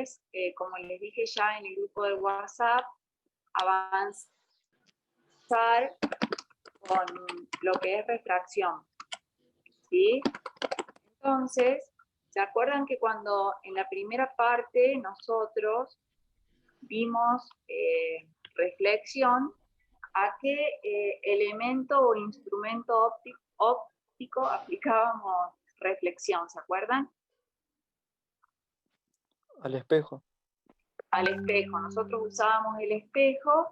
es, como les dije ya en el grupo de WhatsApp, avanzar con lo que es refracción, ¿sí? Entonces, ¿se acuerdan que cuando en la primera parte nosotros vimos reflexión, a qué elemento o instrumento óptico aplicábamos reflexión? ¿Se acuerdan? Al espejo. Al espejo. Nosotros usábamos el espejo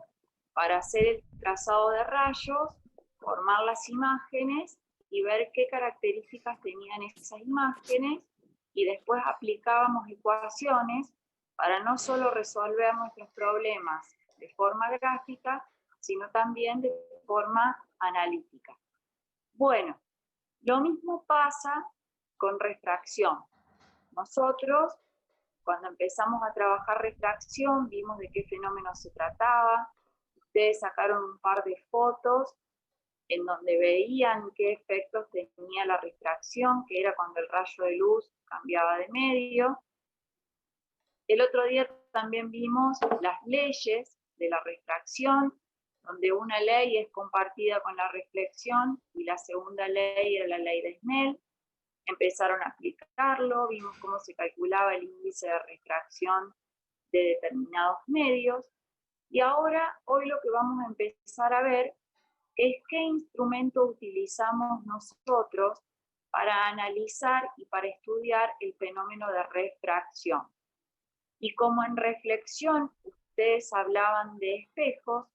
para hacer el trazado de rayos, formar las imágenes y ver qué características tenían esas imágenes, y después aplicábamos ecuaciones para no solo resolver nuestros problemas de forma gráfica, sino también de forma analítica. Bueno, lo mismo pasa con refracción. Nosotros, cuando empezamos a trabajar refracción, vimos de qué fenómeno se trataba. Ustedes sacaron un par de fotos en donde veían qué efectos tenía la refracción, que era cuando el rayo de luz cambiaba de medio. El otro día también vimos las leyes de la refracción, donde una ley es compartida con la reflexión y la segunda ley era la ley de Snell. Empezaron a aplicarlo, vimos cómo se calculaba el índice de refracción de determinados medios, y ahora, hoy lo que vamos a empezar a ver es qué instrumento utilizamos nosotros para analizar y para estudiar el fenómeno de refracción. Y como en reflexión ustedes hablaban de espejos,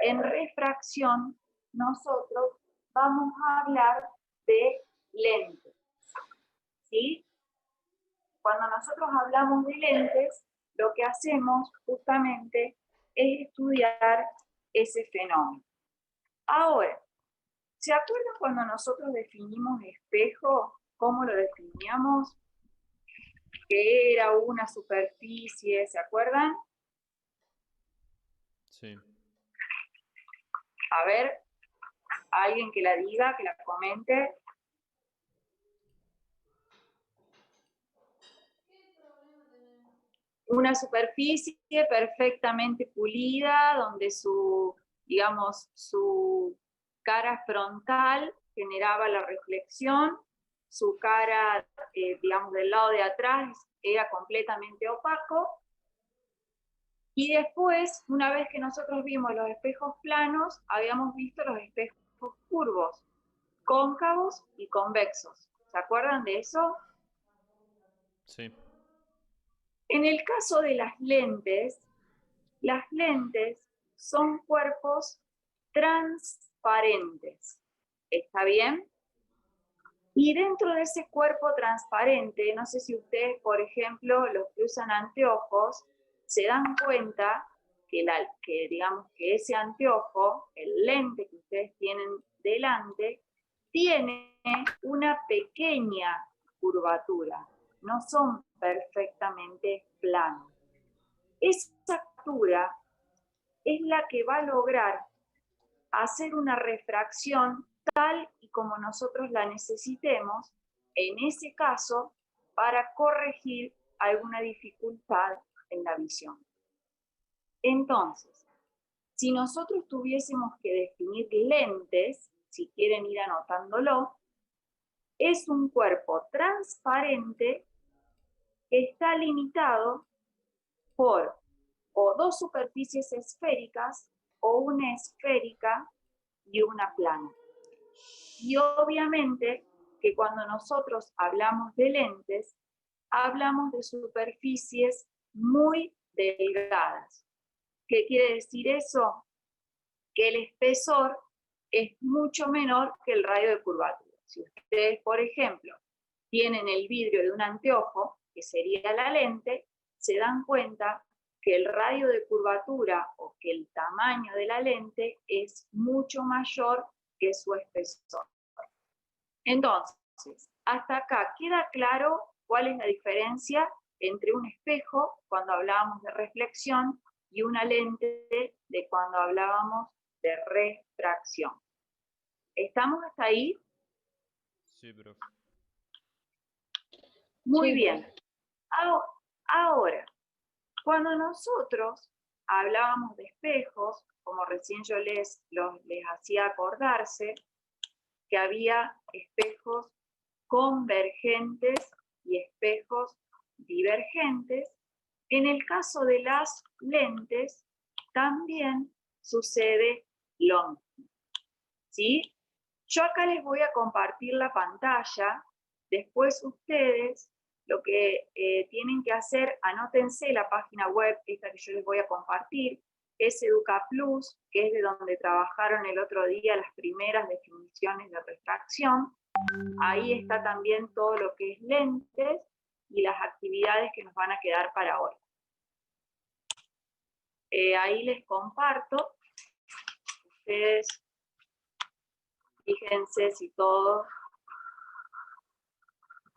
en refracción nosotros vamos a hablar de lentes, ¿sí? Cuando nosotros hablamos de lentes, lo que hacemos justamente es estudiar ese fenómeno. Ahora, ¿se acuerdan cuando nosotros definimos espejo? ¿Cómo lo definíamos? Que era una superficie, ¿se acuerdan? Sí. A ver, alguien que la diga, que la comente. Una superficie perfectamente pulida, donde digamos, su cara frontal generaba la reflexión, su cara, digamos, del lado de atrás era completamente opaco. Y después, una vez que nosotros vimos los espejos planos, habíamos visto los espejos curvos, cóncavos y convexos. ¿Se acuerdan de eso? Sí. En el caso de las lentes son cuerpos transparentes. ¿Está bien? Y dentro de ese cuerpo transparente, no sé si ustedes, por ejemplo, los que usan anteojos, se dan cuenta digamos que ese anteojo, el lente que ustedes tienen delante, tiene una pequeña curvatura. No son perfectamente planos. Esa curvatura es la que va a lograr hacer una refracción tal y como nosotros la necesitemos, en ese caso, para corregir alguna dificultad en la visión. Entonces, si nosotros tuviésemos que definir lentes, si quieren ir anotándolo, es un cuerpo transparente que está limitado por o dos superficies esféricas o una esférica y una plana. Y obviamente que cuando nosotros hablamos de lentes, hablamos de superficies muy delgadas. ¿Qué quiere decir eso? Que el espesor es mucho menor que el radio de curvatura. Si ustedes, por ejemplo, tienen el vidrio de un anteojo, que sería la lente, se dan cuenta que el radio de curvatura o que el tamaño de la lente es mucho mayor que su espesor. Entonces, hasta acá queda claro cuál es la diferencia entre un espejo cuando hablábamos de reflexión y una lente de cuando hablábamos de refracción. ¿Estamos hasta ahí? Sí, profe. Muy Sí. bien. Ahora, Cuando nosotros hablábamos de espejos, como recién yo les hacía acordarse, que había espejos convergentes y espejos divergentes, en el caso de las lentes también sucede lo mismo, ¿sí? Yo acá les voy a compartir la pantalla, después ustedes lo que tienen que hacer, anótense la página web, esta que yo les voy a compartir, es EducaPlus, que es de donde trabajaron el otro día las primeras definiciones de refracción. Ahí está también todo lo que es lentes y las actividades que nos van a quedar para hoy. Ahí les comparto. Ustedes fíjense si todos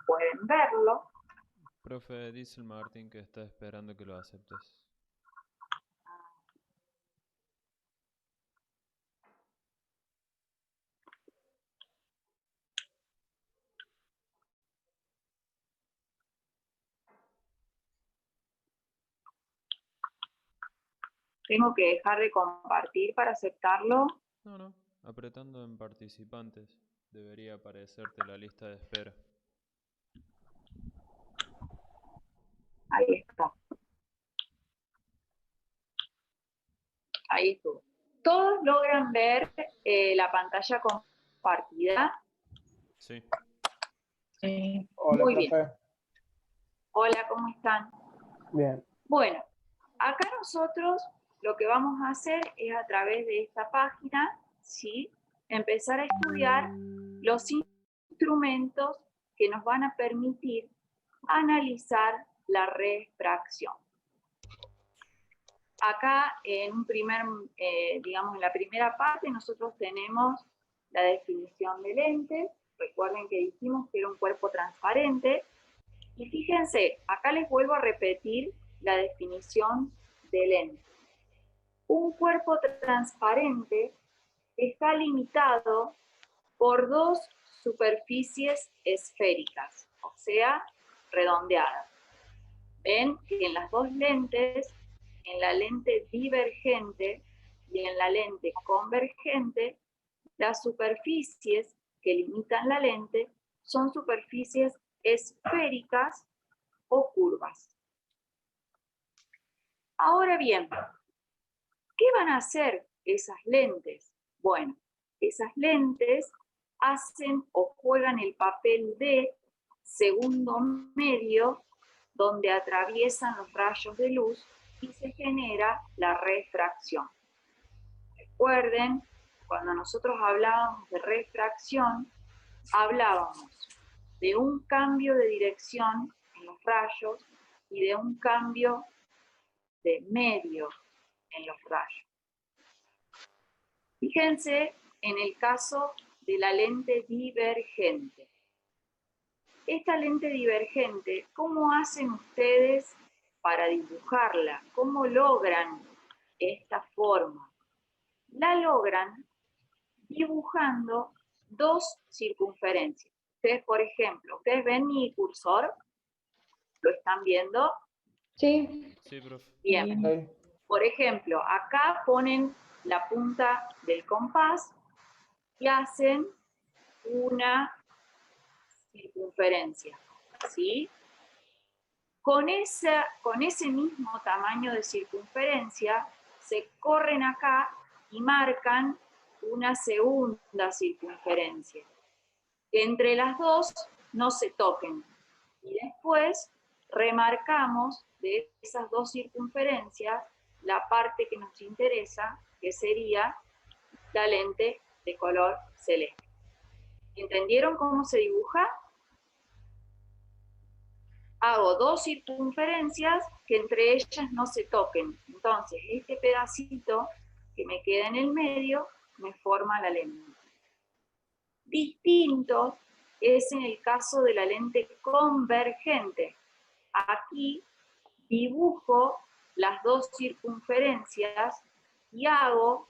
pueden verlo. Profe, dice el Martín que está esperando que lo aceptes. ¿Tengo que dejar de compartir para aceptarlo? No. Apretando en participantes debería aparecerte la lista de espera. Ahí está. Ahí estuvo. ¿Todos logran ver la pantalla compartida? Sí. Sí. Hola, Muy profe. bien. Hola, ¿cómo están? Bien. Bueno, acá nosotros lo que vamos a hacer es a través de esta página, ¿sí? Empezar a estudiar los instrumentos que nos van a permitir analizar la refracción. Acá en un digamos, en la primera parte nosotros tenemos la definición de lentes. Recuerden que dijimos que era un cuerpo transparente. Y fíjense, acá les vuelvo a repetir la definición de lente. Un cuerpo transparente está limitado por dos superficies esféricas, o sea, redondeadas. Ven que en las dos lentes, en la lente divergente y en la lente convergente, las superficies que limitan la lente son superficies esféricas o curvas. Ahora bien, ¿qué van a hacer esas lentes? Bueno, esas lentes hacen o juegan el papel de segundo medio donde atraviesan los rayos de luz y se genera la refracción. Recuerden, cuando nosotros hablábamos de refracción, hablábamos de un cambio de dirección en los rayos y de un cambio de medio en los rayos. Fíjense en el caso de la lente divergente. Esta lente divergente, ¿cómo hacen ustedes para dibujarla? ¿Cómo logran esta forma? La logran dibujando dos circunferencias. Ustedes, por ejemplo, ¿ustedes ven mi cursor? ¿Lo están viendo? Sí. Sí, profe. Bien. Sí. Por ejemplo, acá ponen la punta del compás y hacen una circunferencia, ¿sí? Con ese mismo tamaño de circunferencia, se corren acá y marcan una segunda circunferencia. Que entre las dos no se toquen. Y después remarcamos de esas dos circunferencias la parte que nos interesa, que sería la lente de color celeste. ¿Entendieron cómo se dibuja? Hago dos circunferencias que entre ellas no se toquen. Entonces, este pedacito que me queda en el medio me forma la lente. Distinto es en el caso de la lente convergente. Aquí dibujo las dos circunferencias y hago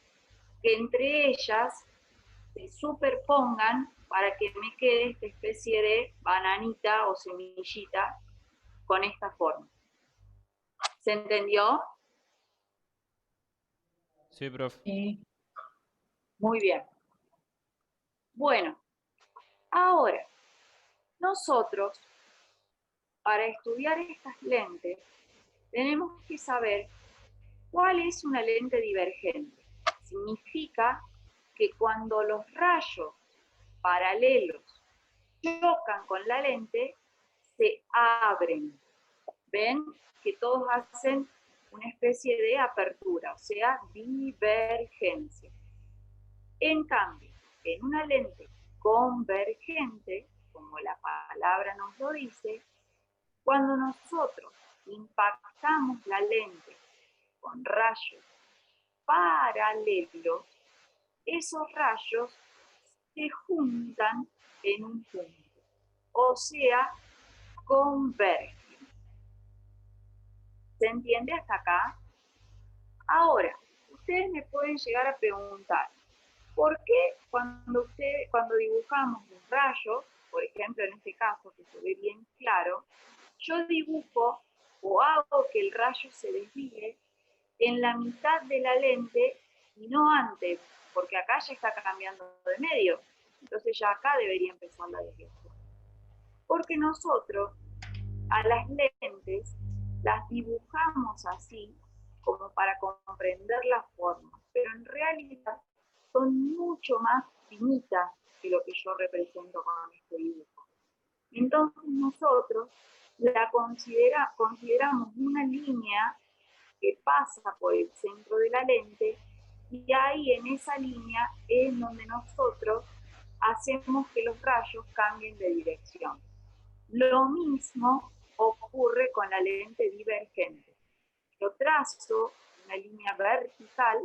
que entre ellas se superpongan para que me quede esta especie de bananita o semillita con esta forma. ¿Se entendió? Sí, profe. Sí. Muy bien. Bueno, ahora, nosotros, para estudiar estas lentes, tenemos que saber cuál es una lente divergente. Significa que cuando los rayos paralelos chocan con la lente, se abren. ¿Ven? Que todos hacen una especie de apertura, o sea, divergencia. En cambio, en una lente convergente, como la palabra nos lo dice, cuando nosotros impactamos la lente con rayos paralelos, esos rayos se juntan en un punto, o sea, convergen. ¿Se entiende hasta acá? Ahora, ustedes me pueden llegar a preguntar, ¿por qué cuando dibujamos un rayo, por ejemplo en este caso que se ve bien claro, yo dibujo o hago que el rayo se desvíe en la mitad de la lente y no antes, porque acá ya está cambiando de medio, entonces ya acá debería empezar la desviación? Porque nosotros a las lentes las dibujamos así como para comprender la forma, pero en realidad son mucho más finitas que lo que yo represento con este dibujo. Entonces nosotros la consideramos una línea que pasa por el centro de la lente y ahí en esa línea es donde nosotros hacemos que los rayos cambien de dirección. Lo mismo ocurre con la lente divergente. Yo trazo una línea vertical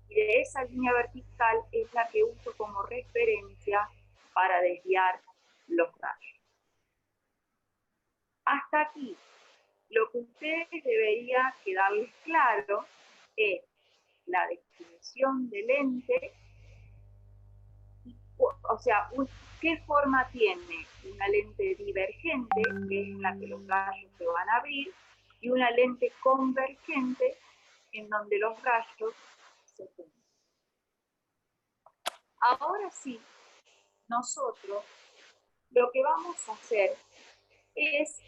y de esa línea vertical es la que uso como referencia para desviar los rayos. Hasta aquí, lo que a ustedes debería quedarles claro es la definición de lente, o sea, qué forma tiene una lente divergente, que es en la que los rayos se van a abrir, y una lente convergente, en donde los rayos se juntan. Ahora sí, nosotros lo que vamos a hacer es,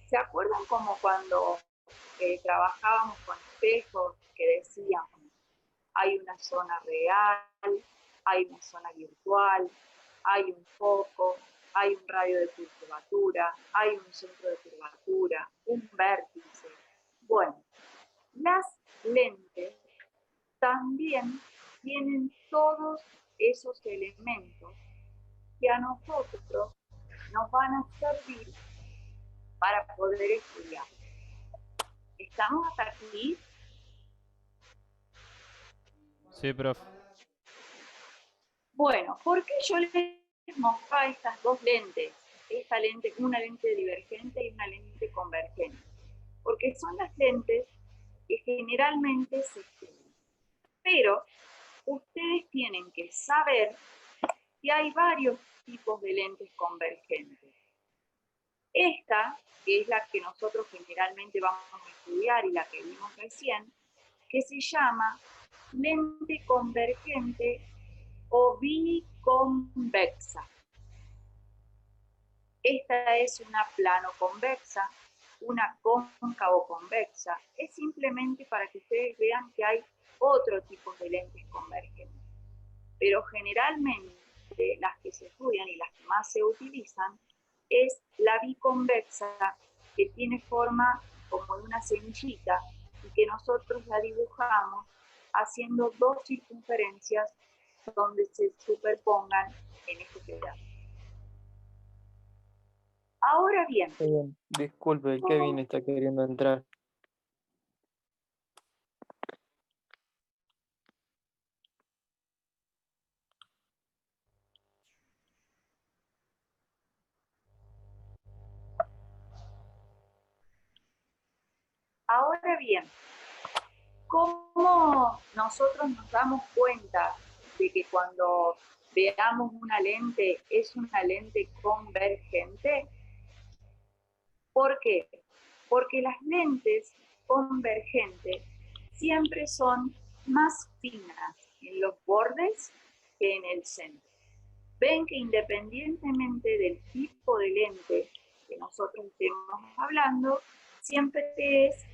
¿se acuerdan como cuando trabajábamos con espejos que decíamos, hay una zona real, hay una zona virtual, hay un foco, hay un radio de curvatura, hay un centro de curvatura, un vértice? Bueno, las lentes también tienen todos esos elementos que a nosotros nos van a servir para poder estudiar. ¿Estamos hasta aquí? Sí, profe. Bueno, ¿por qué yo les mostraba estas dos lentes? Esta lente, una lente divergente y una lente convergente. Porque son las lentes que generalmente se estudian. Pero ustedes tienen que saber que hay varios tipos de lentes convergentes. Esta, que es la que nosotros generalmente vamos a estudiar y la que vimos recién, que se llama lente convergente o biconvexa. Esta es una plano convexa, una cóncavo convexa. Es simplemente para que ustedes vean que hay otro tipo de lentes convergentes. Pero generalmente las que se estudian y las que más se utilizan es la biconvexa, que tiene forma como de una semillita y que nosotros la dibujamos haciendo dos circunferencias donde se superpongan en este pedazo. Ahora bien, Disculpe, el Kevin está queriendo entrar. ¿cómo nosotros nos damos cuenta de que cuando veamos una lente es una lente convergente? ¿Por qué? Porque las lentes convergentes siempre son más finas en los bordes que en el centro. Ven que independientemente del tipo de lente que nosotros estemos hablando, siempre es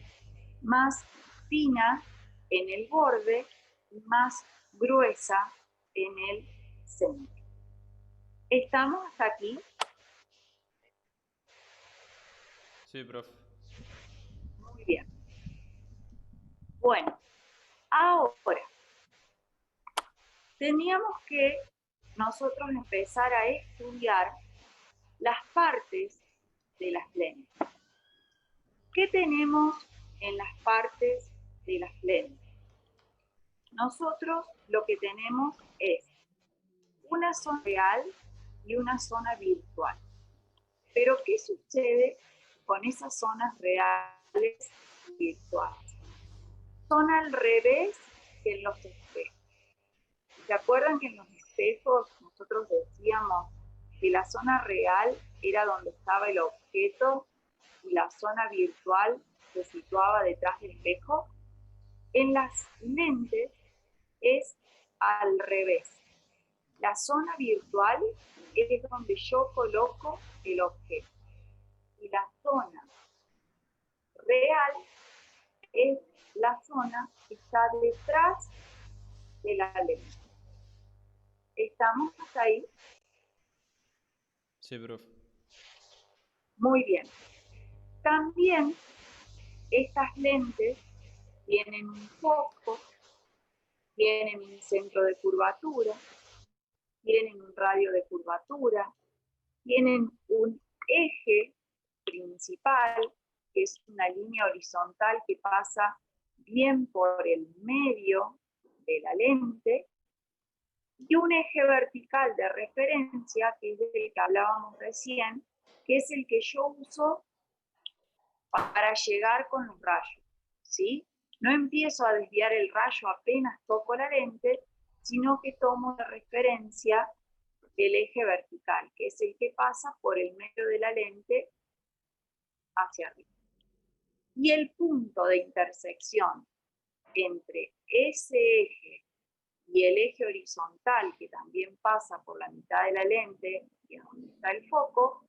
más fina en el borde y más gruesa en el centro. ¿Estamos hasta aquí? Sí, profe. Muy bien. Bueno, ahora teníamos que nosotros empezar a estudiar las partes de las lentes. ¿Qué tenemos en las partes de las lentes? Nosotros lo que tenemos es una zona real y una zona virtual. Pero ¿qué sucede con esas zonas reales y virtuales? Son al revés que en los espejos. ¿Se acuerdan que en los espejos nosotros decíamos que la zona real era donde estaba el objeto y la zona virtual se situaba detrás del espejo? En las lentes es al revés. La zona virtual es donde yo coloco el objeto. Y la zona real es la zona que está detrás de la lente. ¿Estamos hasta ahí? Sí, profe. Muy bien. También estas lentes tienen un foco, tienen un centro de curvatura, tienen un radio de curvatura, tienen un eje principal, que es una línea horizontal que pasa bien por el medio de la lente, y un eje vertical de referencia, que es del que hablábamos recién, que es el que yo uso para llegar con los rayos, ¿sí? No empiezo a desviar el rayo apenas toco la lente, sino que tomo de referencia el eje vertical, que es el que pasa por el medio de la lente hacia arriba. Y el punto de intersección entre ese eje y el eje horizontal, que también pasa por la mitad de la lente, y es donde está el foco,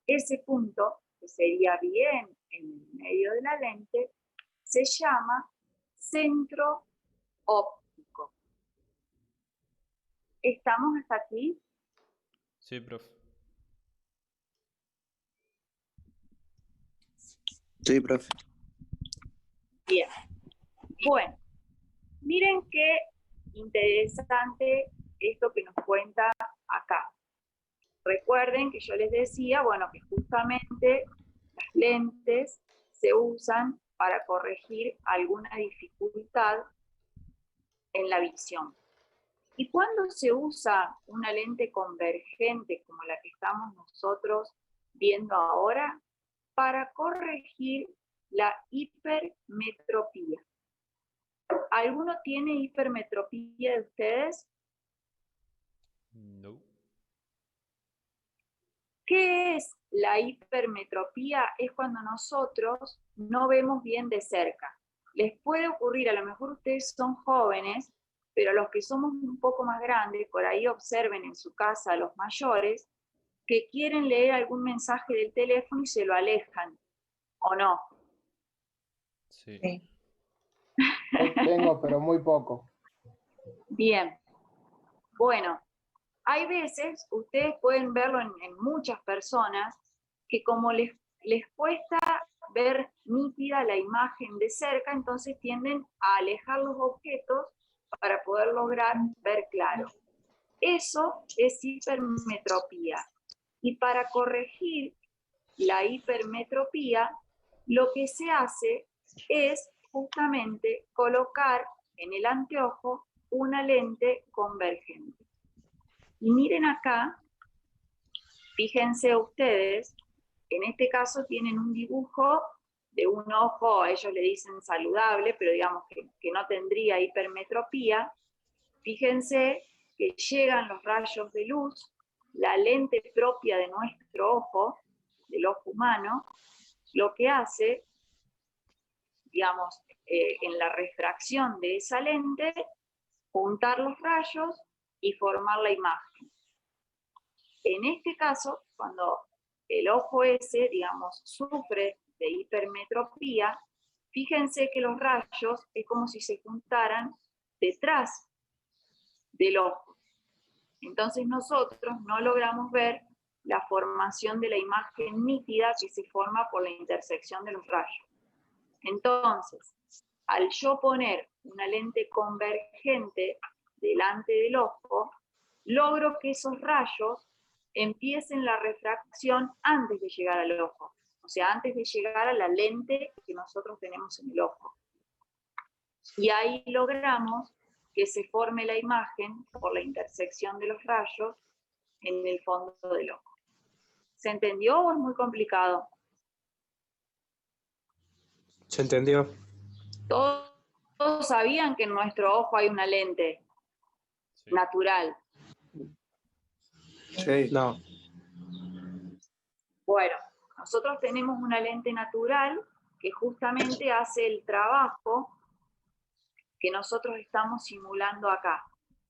ese punto, que sería bien en el medio de la lente, se llama centro óptico. ¿Estamos hasta aquí? Sí, profe. Sí, profe. Bien. Bueno, miren qué interesante esto que nos cuenta acá. Recuerden que yo les decía, bueno, que justamente las lentes se usan para corregir alguna dificultad en la visión. ¿Y cuándo se usa una lente convergente como la que estamos nosotros viendo ahora? Para corregir la hipermetropía. ¿Alguno tiene hipermetropía de ustedes? No. ¿Qué es la hipermetropía? Es cuando nosotros no vemos bien de cerca. Les puede ocurrir, a lo mejor ustedes son jóvenes, pero los que somos un poco más grandes, por ahí observen en su casa a los mayores, que quieren leer algún mensaje del teléfono y se lo alejan, ¿o no? Sí. Tengo, pero muy poco. Bien. Bueno, hay veces, ustedes pueden verlo en muchas personas, que como les cuesta ver nítida la imagen de cerca, entonces tienden a alejar los objetos para poder lograr ver claro. Eso es hipermetropía. Y para corregir la hipermetropía, lo que se hace es justamente colocar en el anteojo una lente convergente. Y miren acá, fíjense ustedes, en este caso tienen un dibujo de un ojo, ellos le dicen saludable, pero digamos que no tendría hipermetropía. Fíjense que llegan los rayos de luz, la lente propia de nuestro ojo, del ojo humano, lo que hace, digamos, en la refracción de esa lente, juntar los rayos y formar la imagen. En este caso, cuando el ojo ese, digamos, sufre de hipermetropía, fíjense que los rayos es como si se juntaran detrás del ojo. Entonces nosotros no logramos ver la formación de la imagen nítida que se forma por la intersección de los rayos. Entonces, al yo poner una lente convergente delante del ojo, logro que esos rayos empiecen la refracción antes de llegar al ojo, o sea, antes de llegar a la lente que nosotros tenemos en el ojo. Y ahí logramos que se forme la imagen por la intersección de los rayos en el fondo del ojo. ¿Se entendió o es muy complicado? Se entendió. Todos sabían que en nuestro ojo hay una lente Sí. natural. Sí. No. Bueno, nosotros tenemos una lente natural que justamente hace el trabajo que nosotros estamos simulando acá.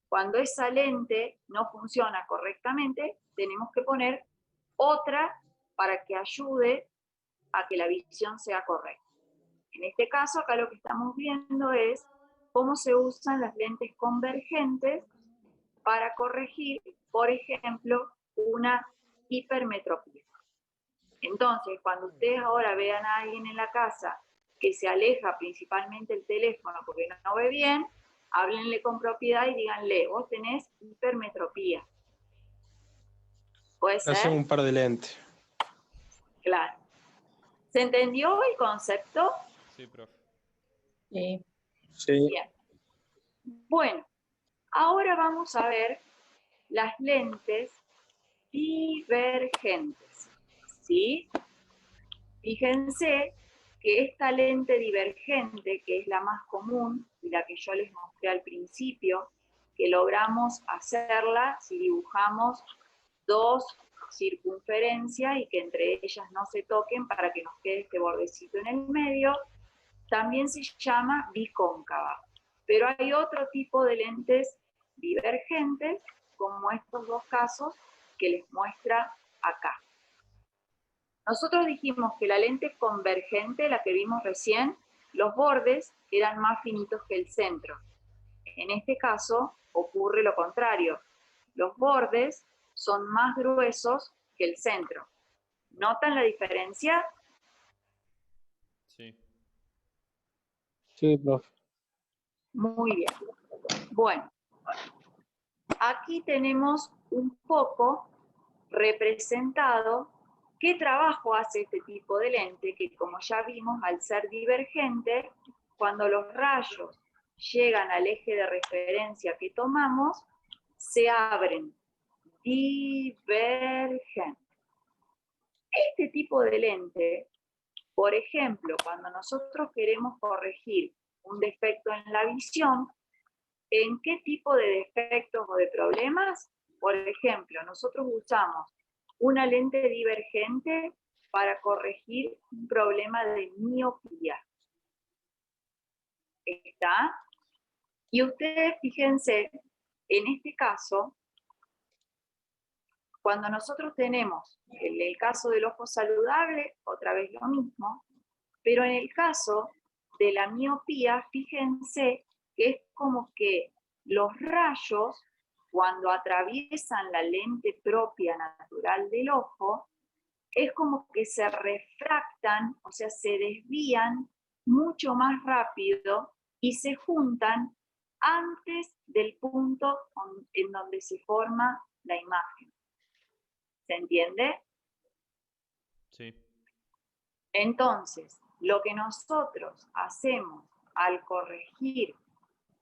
Cuando esa lente no funciona correctamente, tenemos que poner otra para que ayude a que la visión sea correcta. En este caso, acá lo que estamos viendo es cómo se usan las lentes convergentes para corregir, por ejemplo, una hipermetropía. Entonces, cuando ustedes ahora vean a alguien en la casa que se aleja principalmente el teléfono porque no ve bien, háblenle con propiedad y díganle, vos tenés hipermetropía. ¿Puede ser? Hacemos un par de lentes. Claro. ¿Se entendió el concepto? Sí, profe. Sí. Sí. Bien. Bueno, ahora vamos a ver las lentes divergentes. ¿Sí? Fíjense que esta lente divergente, que es la más común y la que yo les mostré al principio, que logramos hacerla si dibujamos dos circunferencias y que entre ellas no se toquen para que nos quede este bordecito en el medio, también se llama bicóncava. Pero hay otro tipo de lentes divergentes, como estos dos casos que les muestra acá. Nosotros dijimos que la lente convergente, la que vimos recién, los bordes eran más finitos que el centro. En este caso ocurre lo contrario. Los bordes son más gruesos que el centro. ¿Notan la diferencia? Sí. Sí, profe. Muy bien. Bueno, aquí tenemos un poco representado qué trabajo hace este tipo de lente, que como ya vimos, al ser divergente, cuando los rayos llegan al eje de referencia que tomamos, se abren. Divergente. Este tipo de lente, por ejemplo, cuando nosotros queremos corregir un defecto en la visión, ¿en qué tipo de defectos o de problemas? Por ejemplo, nosotros usamos una lente divergente para corregir un problema de miopía. ¿Está? Y ustedes fíjense, en este caso, cuando nosotros tenemos, en el caso del ojo saludable, otra vez lo mismo, pero en el caso de la miopía, fíjense que es como que los rayos, cuando atraviesan la lente propia natural del ojo, es como que se refractan, o sea, se desvían mucho más rápido y se juntan antes del punto en donde se forma la imagen. ¿Se entiende? Sí. Entonces, lo que nosotros hacemos al corregir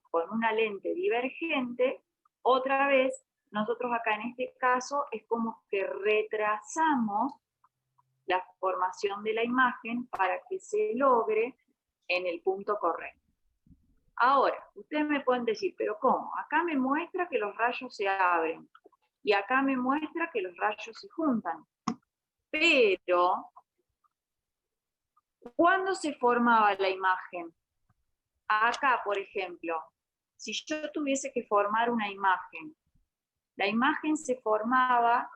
con una lente divergente, otra vez, nosotros acá en este caso es como que retrasamos la formación de la imagen para que se logre en el punto correcto. Ahora, ustedes me pueden decir, ¿pero cómo? Acá me muestra que los rayos se abren y acá me muestra que los rayos se juntan. Pero ¿Cuándo se formaba la imagen? Acá, por ejemplo, si yo tuviese que formar una imagen, la imagen se formaba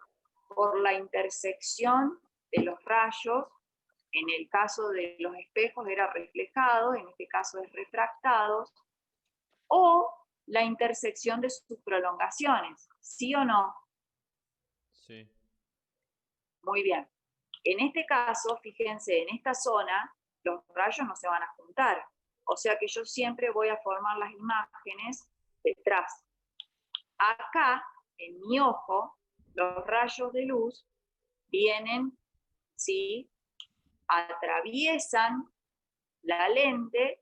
por la intersección de los rayos. En el caso de los espejos era reflejado, en este caso es refractados, o la intersección de sus prolongaciones, ¿sí o no? Sí. Muy bien. En este caso, fíjense, en esta zona los rayos no se van a juntar, o sea que yo siempre voy a formar las imágenes detrás. Acá, en mi ojo, los rayos de luz vienen, ¿sí? Atraviesan la lente,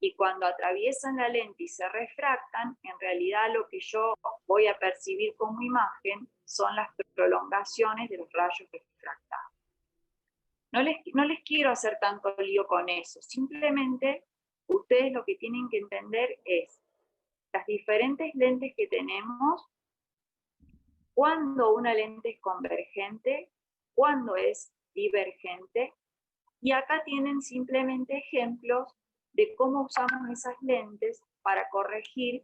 y cuando atraviesan la lente y se refractan, en realidad lo que yo voy a percibir como imagen son las prolongaciones de los rayos refractados. No les quiero hacer tanto lío con eso, simplemente ustedes lo que tienen que entender es las diferentes lentes que tenemos, cuándo una lente es convergente, cuándo es divergente, y acá tienen simplemente ejemplos de cómo usamos esas lentes para corregir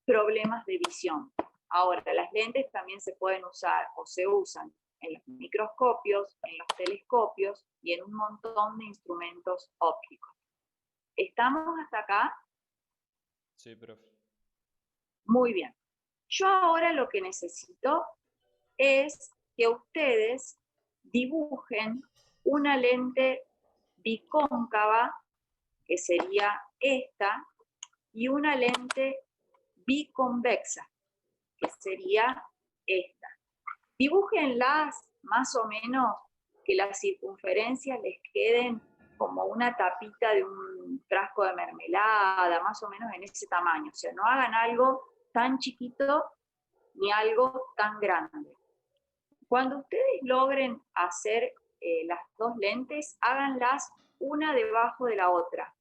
problemas de visión. Ahora, las lentes también se pueden usar o se usan en los microscopios, en los telescopios y en un montón de instrumentos ópticos. ¿Estamos hasta acá? Sí, profe. Muy bien. Yo ahora lo que necesito es que ustedes dibujen una lente bicóncava, que sería esta, y una lente biconvexa, que sería esta. Dibújenlas más o menos que las circunferencias les queden como una tapita de un frasco de mermelada, más o menos en ese tamaño. O sea, no hagan algo tan chiquito ni algo tan grande. Cuando ustedes logren hacer las dos lentes, háganlas una debajo de la otra.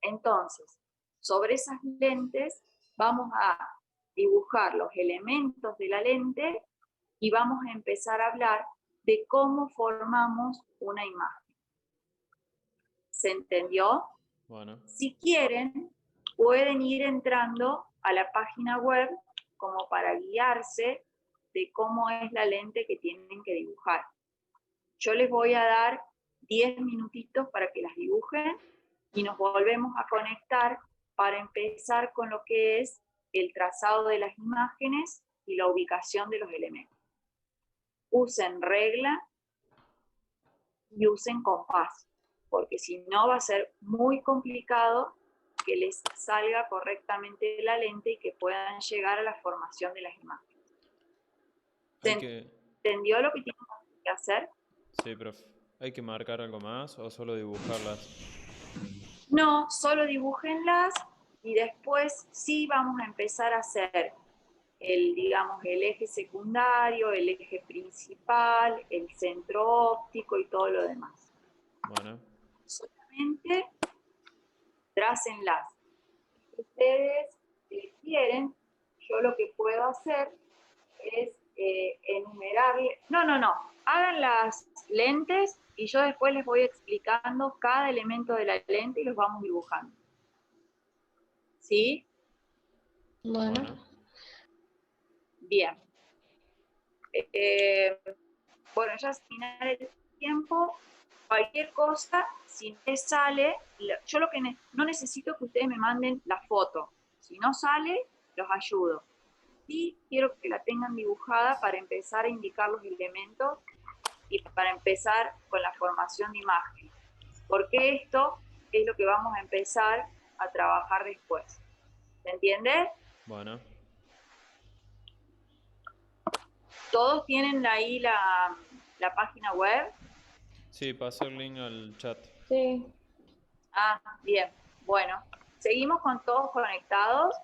Entonces, sobre esas lentes vamos a dibujar los elementos de la lente y vamos a empezar a hablar de cómo formamos una imagen. ¿Se entendió? Bueno. Si quieren, pueden ir entrando a la página web como para guiarse de cómo es la lente que tienen que dibujar. Yo les voy a dar 10 minutitos para que las dibujen y nos volvemos a conectar para empezar con lo que es el trazado de las imágenes y la ubicación de los elementos. Usen regla y usen compás, porque si no va a ser muy complicado que les salga correctamente la lente y que puedan llegar a la formación de las imágenes. ¿Se entendió lo que tienen que hacer? Sí, profe. ¿Hay que marcar algo más o solo dibujarlas? No, solo dibújenlas y después sí vamos a empezar a hacer digamos, el eje secundario, el eje principal, el centro óptico y todo lo demás. Bueno. Solamente trácenlas. Si ustedes quieren, yo lo que puedo hacer es enumerarle. No. Hagan las lentes y yo después les voy explicando cada elemento de la lente y los vamos dibujando. ¿Sí? Bueno. Bien. Bueno, ya es final el tiempo. Cualquier cosa, si no les sale, yo lo que no necesito que ustedes me manden la foto. Si no sale, los ayudo. Y quiero que la tengan dibujada para empezar a indicar los elementos y para empezar con la formación de imagen. Porque esto es lo que vamos a empezar a trabajar después. ¿Se entiende? Bueno. ¿Todos tienen ahí la página web? Sí, pasé el link al chat. Sí. Ah, bien. Bueno, seguimos con todos conectados.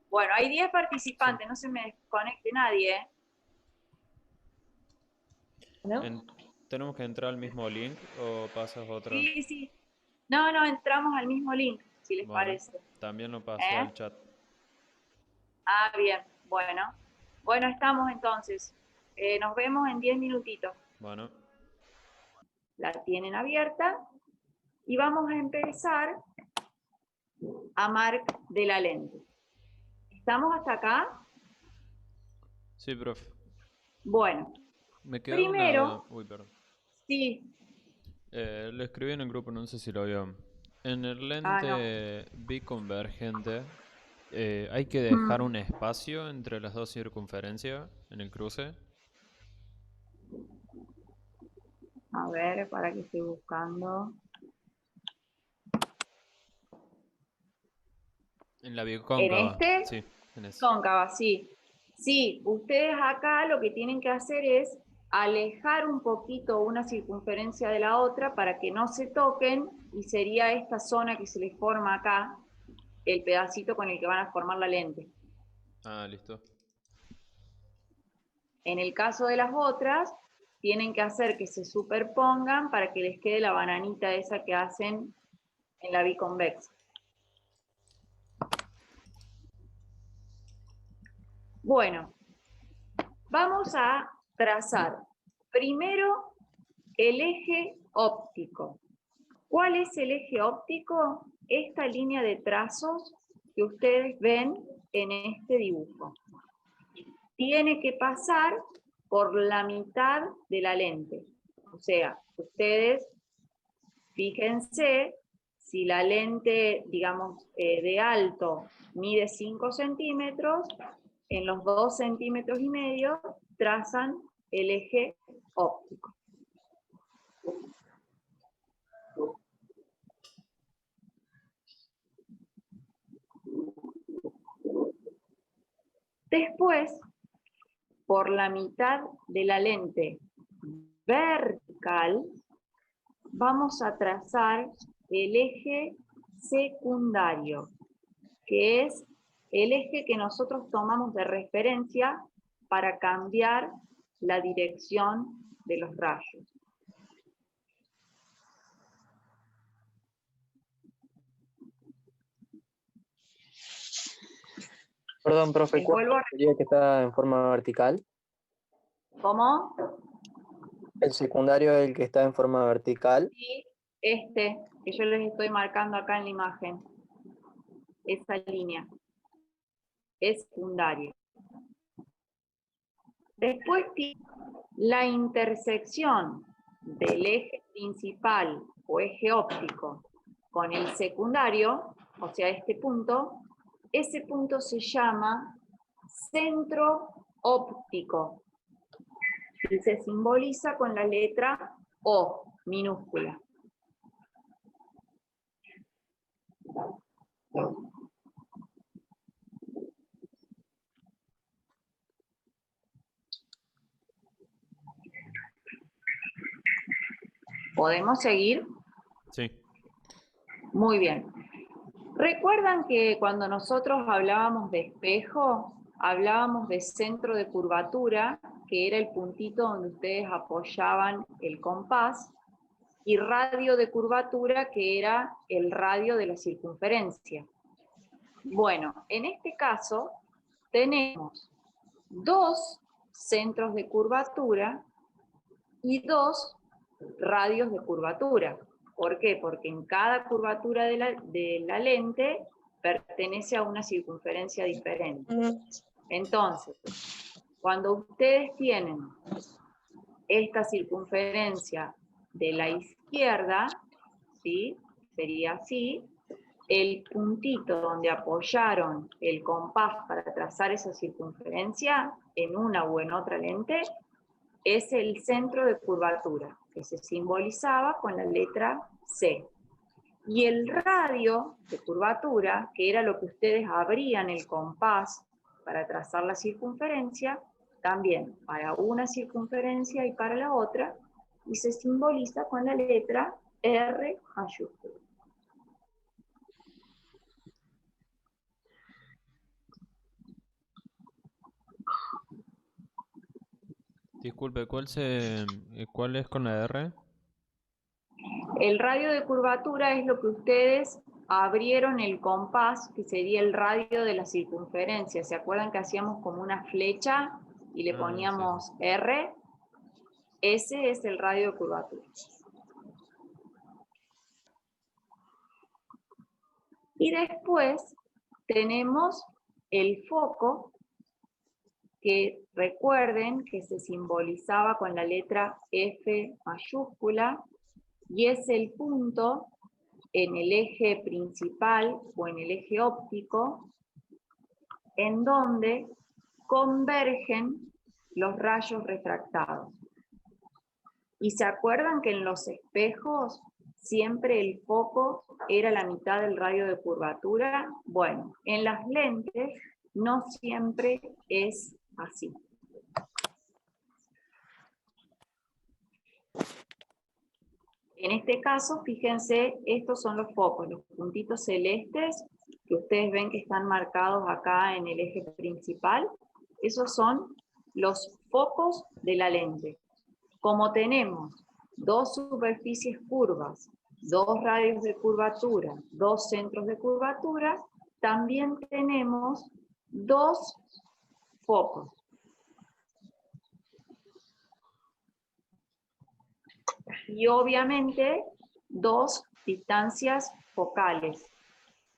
Bueno, hay 10 participantes, no se me desconecte nadie, ¿eh? ¿No? ¿Tenemos que entrar al mismo link o pasas otra? Sí. No, entramos al mismo link, si les parece. También lo pasé al chat. Ah, bien, bueno. Bueno, estamos entonces. Nos vemos en 10 minutitos. Bueno. la tienen abierta, y vamos a empezar a marcar de la lente. ¿Estamos hasta acá? Sí, profe. Bueno, Me quedó primero, una... Uy, perdón. sí. Lo escribí en el grupo, no sé si lo vio. En el No. lente biconvergente, ¿hay que Mm. dejar un espacio entre las dos circunferencias en el cruce? A ver, para que estoy buscando. En la ¿En bicóncava. este? Sí, en ese. Cóncava, sí. Sí, ustedes acá lo que tienen que hacer es alejar un poquito una circunferencia de la otra para que no se toquen, y sería esta zona que se les forma acá, el pedacito con el que van a formar la lente. Ah, listo. En el caso de las otras, tienen que hacer que se superpongan para que les quede la bananita esa que hacen en la biconvexa. Bueno, vamos a trazar primero el eje óptico. ¿Cuál es el eje óptico? Esta línea de trazos que ustedes ven en este dibujo. Tiene que pasar por la mitad de la lente. O sea, ustedes fíjense, si la lente, digamos, de alto mide 5 centímetros, en los 2,5 centímetros trazan el eje óptico. Después, por la mitad de la lente vertical, vamos a trazar el eje secundario, que es el eje que nosotros tomamos de referencia para cambiar la dirección de los rayos. Perdón, profe, Les ¿cuál vuelvo a... sería que está en forma vertical? ¿Cómo? El secundario es el que está en forma vertical. Sí, este, que yo les estoy marcando acá en la imagen. Esa línea es secundario. Después la intersección del eje principal o eje óptico con el secundario, o sea, este punto, ese punto se llama centro óptico y se simboliza con la letra O minúscula. ¿Podemos seguir? Sí. Muy bien. ¿Recuerdan que cuando nosotros hablábamos de espejo, hablábamos de centro de curvatura, que era el puntito donde ustedes apoyaban el compás, y radio de curvatura, que era el radio de la circunferencia? Bueno, en este caso tenemos dos centros de curvatura y dos radios de curvatura. ¿Por qué? Porque en cada curvatura de la lente pertenece a una circunferencia diferente. Entonces, cuando ustedes tienen esta circunferencia de la izquierda, ¿sí? Sería así, el puntito donde apoyaron el compás para trazar esa circunferencia en una o en otra lente es el centro de curvatura, que se simbolizaba con la letra C. Y el radio de curvatura, que era lo que ustedes abrían el compás para trazar la circunferencia, también para una circunferencia y para la otra, y se simboliza con la letra R mayúscula. Disculpe, ¿cuál es con la R? El radio de curvatura es lo que ustedes abrieron el compás, que sería el radio de la circunferencia. ¿Se acuerdan que hacíamos como una flecha y le poníamos Sí. R? Ese es el radio de curvatura. Y después tenemos el foco, que recuerden que se simbolizaba con la letra F mayúscula, y es el punto en el eje principal o en el eje óptico, en donde convergen los rayos refractados. ¿Y se acuerdan que en los espejos siempre el foco era la mitad del radio de curvatura? Bueno, en las lentes no siempre es así. En este caso, fíjense, estos son los focos, los puntitos celestes que ustedes ven que están marcados acá en el eje principal. Esos son los focos de la lente. Como tenemos dos superficies curvas, dos radios de curvatura, dos centros de curvatura, también tenemos dos focos. Y obviamente dos distancias focales,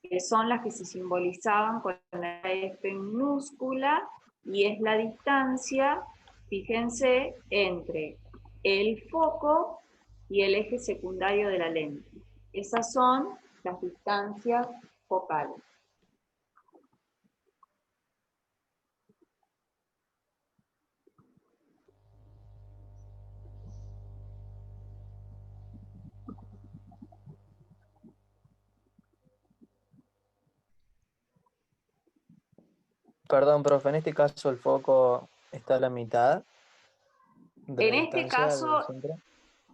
que son las que se simbolizaban con la F minúscula, y es la distancia, fíjense, entre el foco y el eje secundario de la lente. Esas son las distancias focales. Perdón, profe, en este caso el foco está a la mitad de la En este distancia del caso, centro.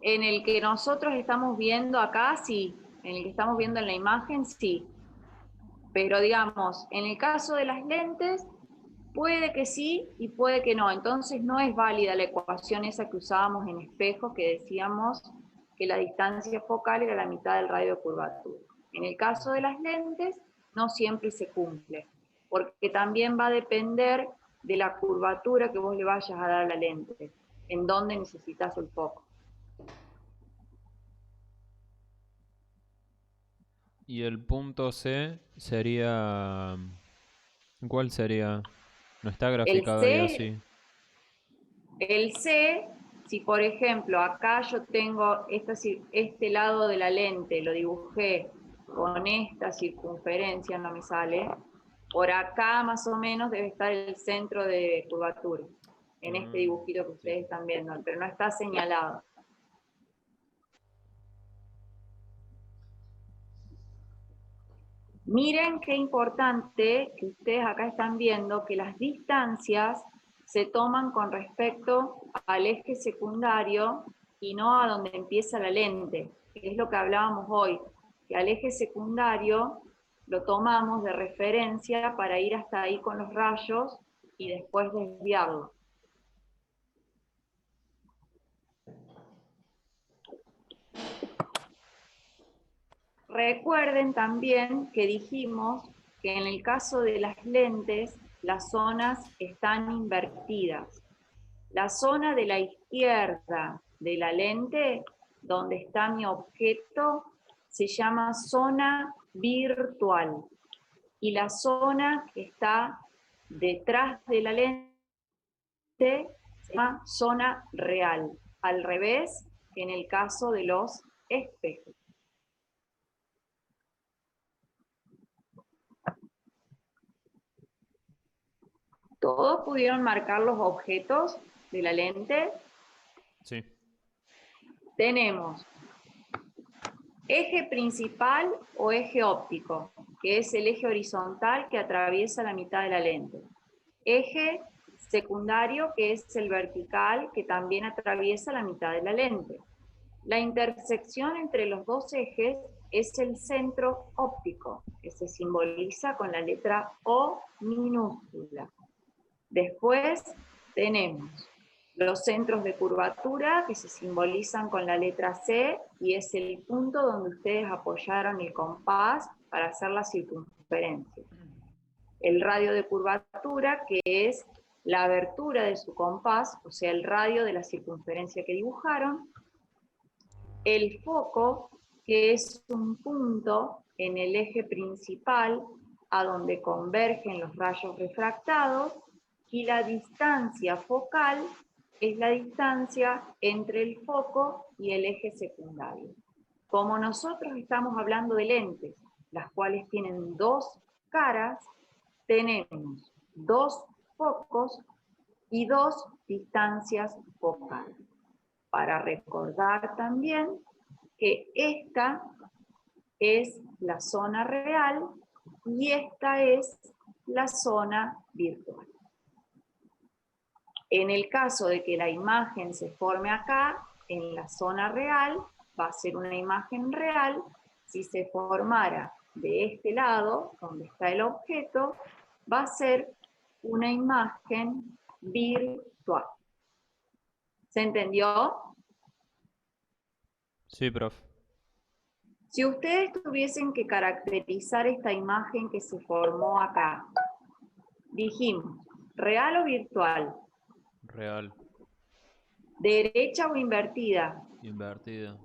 en el que nosotros estamos viendo acá, sí. En el que estamos viendo en la imagen, sí. Pero digamos, en el caso de las lentes, puede que sí y puede que no. Entonces no es válida la ecuación esa que usábamos en espejos, que decíamos que la distancia focal era la mitad del radio de curvatura. En el caso de las lentes, no siempre se cumple, porque también va a depender de la curvatura que vos le vayas a dar a la lente, en dónde necesitas el foco. Y el punto C sería... ¿Cuál sería? No está graficado ahí así. El C, si por ejemplo acá yo tengo este lado de la lente, lo dibujé con esta circunferencia, no me sale, por acá más o menos debe estar el centro de curvatura, en este dibujito que ustedes están viendo, pero no está señalado. Miren qué importante que ustedes acá están viendo que las distancias se toman con respecto al eje secundario y no a donde empieza la lente, que es lo que hablábamos hoy, que al eje secundario lo tomamos de referencia para ir hasta ahí con los rayos y después desviarlo. Recuerden también que dijimos que en el caso de las lentes, las zonas están invertidas. La zona de la izquierda de la lente, donde está mi objeto, se llama zona virtual. Y la zona que está detrás de la lente se llama zona real. Al revés que en el caso de los espejos. ¿Todos pudieron marcar los objetos de la lente? Sí. Tenemos eje principal o eje óptico, que es el eje horizontal que atraviesa la mitad de la lente. Eje secundario, que es el vertical, que también atraviesa la mitad de la lente. La intersección entre los dos ejes es el centro óptico, que se simboliza con la letra O minúscula. Después tenemos los centros de curvatura que se simbolizan con la letra C y es el punto donde ustedes apoyaron el compás para hacer la circunferencia. El radio de curvatura, que es la abertura de su compás, o sea, el radio de la circunferencia que dibujaron. El foco, que es un punto en el eje principal a donde convergen los rayos refractados, y la distancia focal es la distancia entre el foco y el eje secundario. Como nosotros estamos hablando de lentes, las cuales tienen dos caras, tenemos dos focos y dos distancias focales. Para recordar también que esta es la zona real y esta es la zona virtual. En el caso de que la imagen se forme acá, en la zona real, va a ser una imagen real. Si se formara de este lado, donde está el objeto, va a ser una imagen virtual. ¿Se entendió? Sí, prof. Si ustedes tuviesen que caracterizar esta imagen que se formó acá, dijimos, ¿real o virtual? Real. ¿Derecha o invertida? Invertida.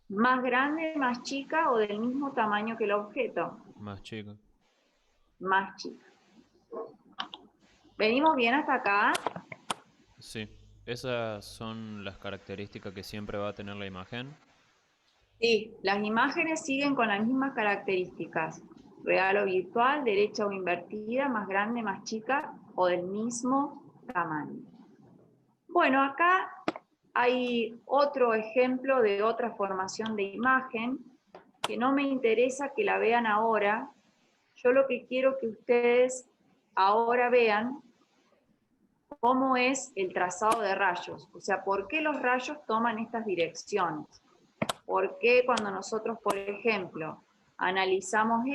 ¿Más grande, más chica o del mismo tamaño que el objeto? Más chica. Más chica. ¿Venimos bien hasta acá? Sí. ¿Esas son las características que siempre va a tener la imagen? Sí, las imágenes siguen con las mismas características. Real o virtual, derecha o invertida, más grande, más chica o del mismo tamaño. Bueno, acá hay otro ejemplo de otra formación de imagen que no me interesa que la vean ahora. Yo lo que quiero que ustedes ahora vean cómo es el trazado de rayos. O sea, ¿por qué los rayos toman estas direcciones? ¿Por qué cuando nosotros, por ejemplo, analizamos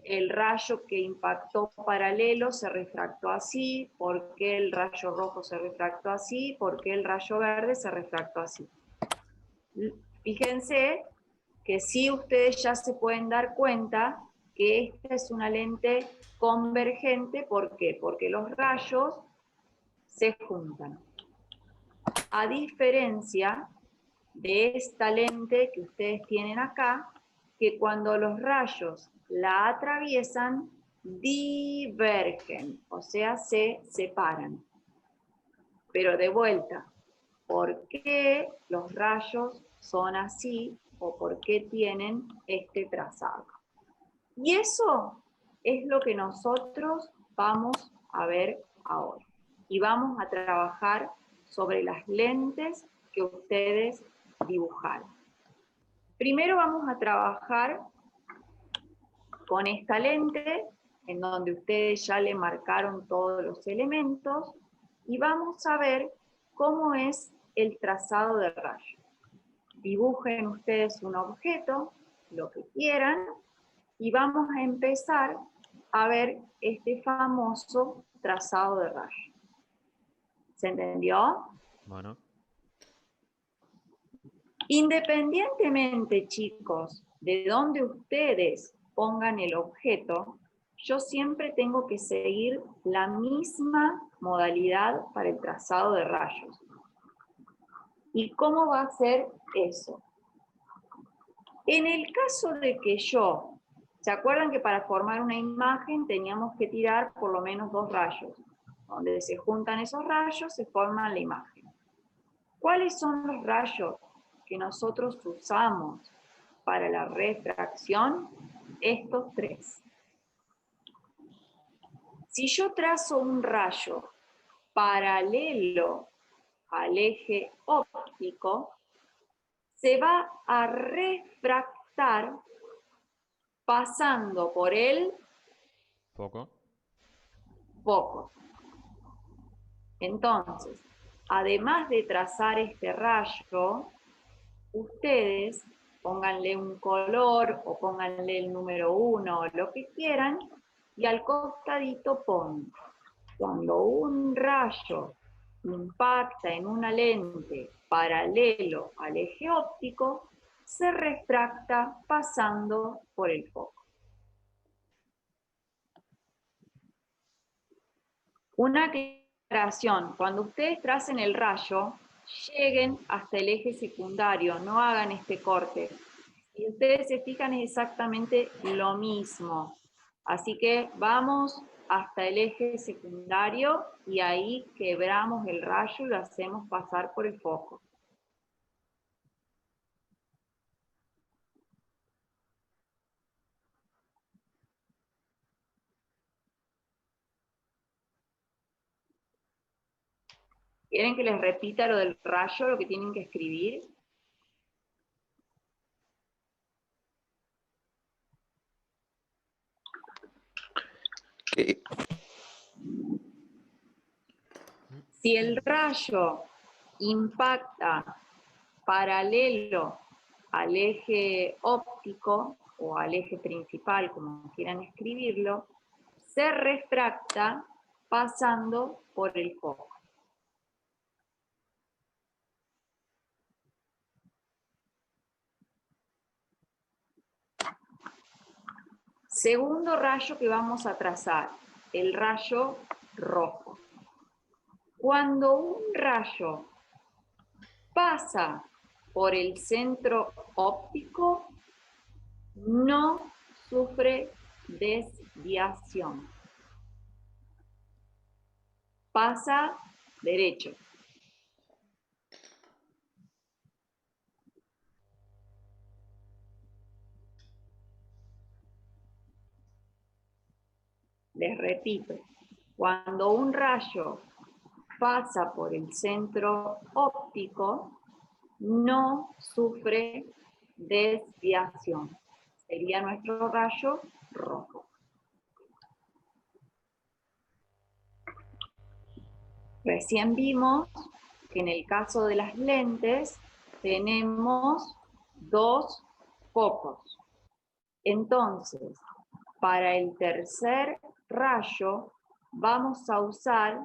el rayo que impactó paralelo se refractó así? ¿Por qué el rayo rojo se refractó así? ¿Por qué el rayo verde se refractó así? Fíjense que sí ustedes ya se pueden dar cuenta que esta es una lente convergente. ¿Por qué? Porque los rayos se juntan. A diferencia de esta lente que ustedes tienen acá, que cuando los rayos la atraviesan, divergen, o sea, se separan. Pero de vuelta, ¿por qué los rayos son así o por qué tienen este trazado? Y eso es lo que nosotros vamos a ver ahora. Y vamos a trabajar sobre las lentes que ustedes dibujaron. Primero vamos a trabajar con esta lente, en donde ustedes ya le marcaron todos los elementos, y vamos a ver cómo es el trazado de rayos. Dibujen ustedes un objeto, lo que quieran, y vamos a empezar a ver este famoso trazado de rayos. ¿Se entendió? Bueno. Independientemente, chicos, de dónde ustedes pongan el objeto, yo siempre tengo que seguir la misma modalidad para el trazado de rayos. ¿Y cómo va a ser eso? En el caso de que ¿se acuerdan que para formar una imagen teníamos que tirar por lo menos 2 rayos? Donde se juntan esos rayos, se forma la imagen. ¿Cuáles son los rayos que nosotros usamos para la refracción? Estos 3. Si yo trazo un rayo paralelo al eje óptico, se va a refractar pasando por el Foco. Entonces, además de trazar este rayo, ustedes pónganle un color o pónganle el número 1 o lo que quieran, y al costadito ponen: cuando un rayo impacta en una lente paralelo al eje óptico, se refracta pasando por el foco. Una aclaración: cuando ustedes tracen el rayo, lleguen hasta el eje secundario, no hagan este corte, Y ustedes se fijan, es exactamente lo mismo. Así que vamos hasta el eje secundario y ahí quebramos el rayo y lo hacemos pasar por el foco. ¿Quieren que les repita lo del rayo, lo que tienen que escribir? Sí. Si el rayo impacta paralelo al eje óptico o al eje principal, como quieran escribirlo, se refracta pasando por el foco. Segundo rayo que vamos a trazar, el rayo rojo. Cuando un rayo pasa por el centro óptico, no sufre desviación. Pasa derecho. Les repito, cuando un rayo pasa por el centro óptico, no sufre desviación. Sería nuestro rayo rojo. Recién vimos que en el caso de las lentes tenemos dos focos. Entonces, para el tercer rayo vamos a usar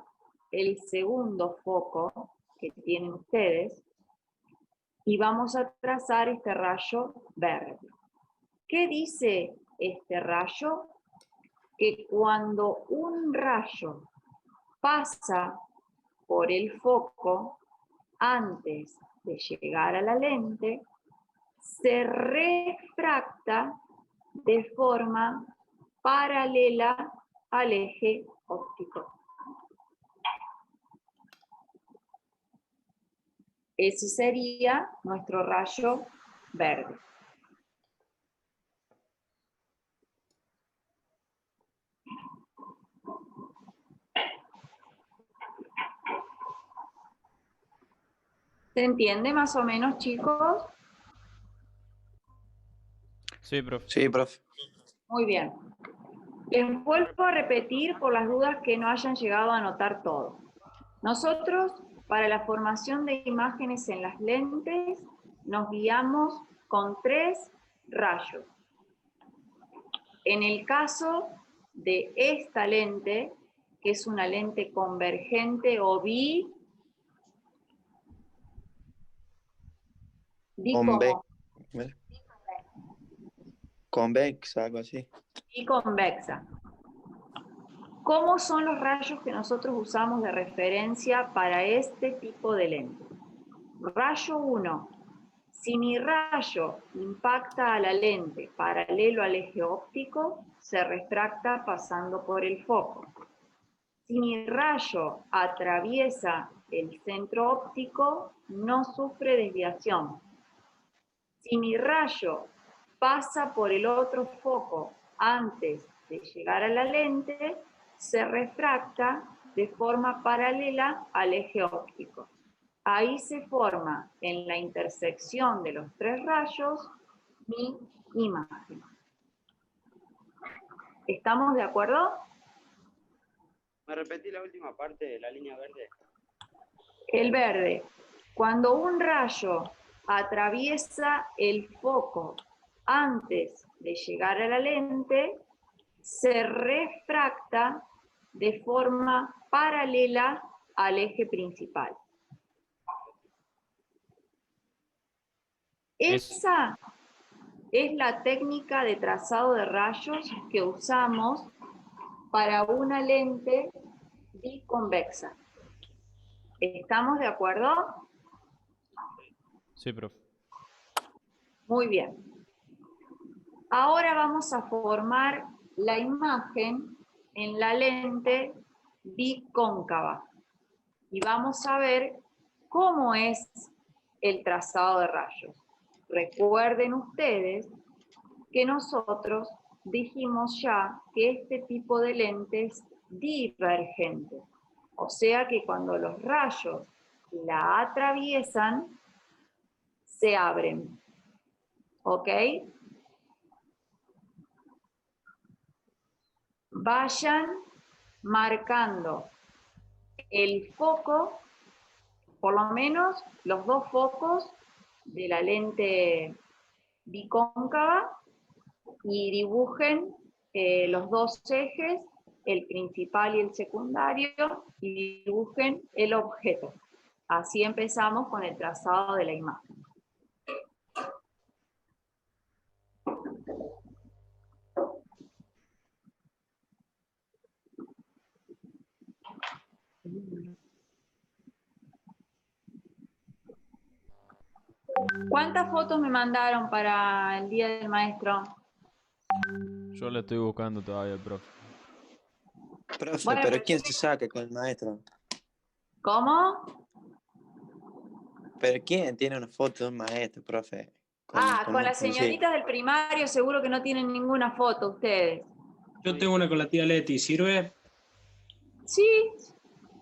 el segundo foco que tienen ustedes y vamos a trazar este rayo verde. ¿Qué dice este rayo? Que cuando un rayo pasa por el foco antes de llegar a la lente, se refracta de forma paralela al eje óptico. Ese sería nuestro rayo verde. ¿Se entiende más o menos, chicos? Sí, profe. Sí, profe. Muy bien. Les vuelvo a repetir por las dudas que no hayan llegado a anotar todo. Nosotros, para la formación de imágenes en las lentes, nos guiamos con 3 rayos. En el caso de esta lente, que es una lente convergente o Convexa, algo así. biconvexa. ¿Cómo son los rayos que nosotros usamos de referencia para este tipo de lente? Rayo 1. Si mi rayo impacta a la lente paralelo al eje óptico, se refracta pasando por el foco. Si mi rayo atraviesa el centro óptico, no sufre desviación. Si mi rayo pasa por el otro foco antes de llegar a la lente, se refracta de forma paralela al eje óptico. Ahí se forma, en la intersección de los 3 rayos, mi imagen. ¿Estamos de acuerdo? ¿Me repetí la última parte de la línea verde? El verde. Cuando un rayo atraviesa el foco antes de llegar a la lente, se refracta de forma paralela al eje principal. Esa es la técnica de trazado de rayos que usamos para una lente biconvexa. ¿Estamos de acuerdo? Sí, profe. Muy bien. Ahora vamos a formar la imagen en la lente bicóncava. Y vamos a ver cómo es el trazado de rayos. Recuerden ustedes que nosotros dijimos ya que este tipo de lente es divergente. O sea que cuando los rayos la atraviesan, se abren. ¿Ok? Vayan marcando el foco, por lo menos los dos focos de la lente bicóncava, y dibujen los dos ejes, el principal y el secundario, y dibujen el objeto. Así empezamos con el trazado de la imagen. ¿Cuántas fotos me mandaron para el Día del Maestro? Yo la estoy buscando todavía, profe. Profe, Bueno, pero ¿quién se saca con el maestro? ¿Cómo? ¿Pero quién tiene una foto de un maestro, profe? Con un las policía. señoritas del primario seguro que no tienen ninguna foto ustedes. Yo tengo una con la tía Leti, ¿sirve? Sí.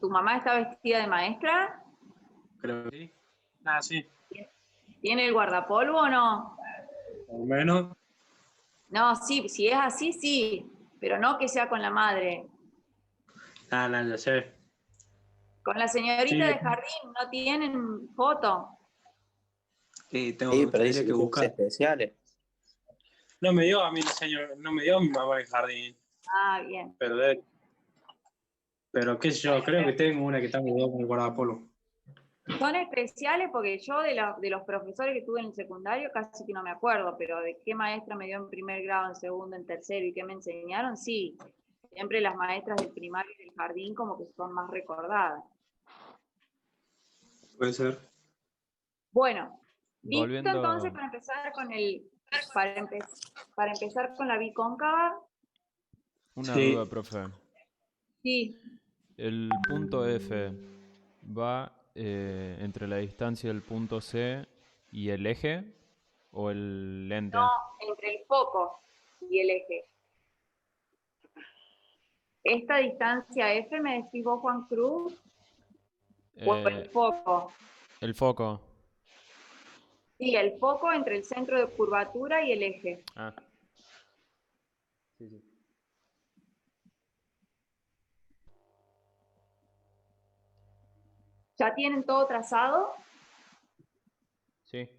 ¿Tu mamá está vestida de maestra? Creo que sí. Ah, sí. ¿Tiene el guardapolvo o no? Al menos. No, sí, si es así, sí. Pero no que sea con la madre. Ah, no, ya sé. Con la señorita Sí, de jardín no tienen foto. sí, Sí, pero tendría dice que que son buscar. especiales. No me dio a mí el señor, no me dio mi mamá el jardín. Ah, bien. Pero qué sé yo, creo que tengo una que está muy con el guardapolvo. Son especiales porque yo de los profesores que tuve en el secundario casi que no me acuerdo, pero de qué maestra me dio en primer grado, en segundo, en tercero y qué me enseñaron, sí. Siempre las maestras del primario y del jardín como que son más recordadas. Puede ser. Bueno, listo Volviendo. entonces para empezar con para empezar con la bicóncava. Una Sí. duda, profe. Sí, ¿El punto F va entre la distancia del punto C y el eje o el lente? no, entre el foco y el eje. Esta distancia F, me decís vos, Juan Cruz, o el foco. El foco. Sí, el foco entre el centro de curvatura y el eje. Ah. Sí, sí. ¿Ya tienen todo trazado? Sí.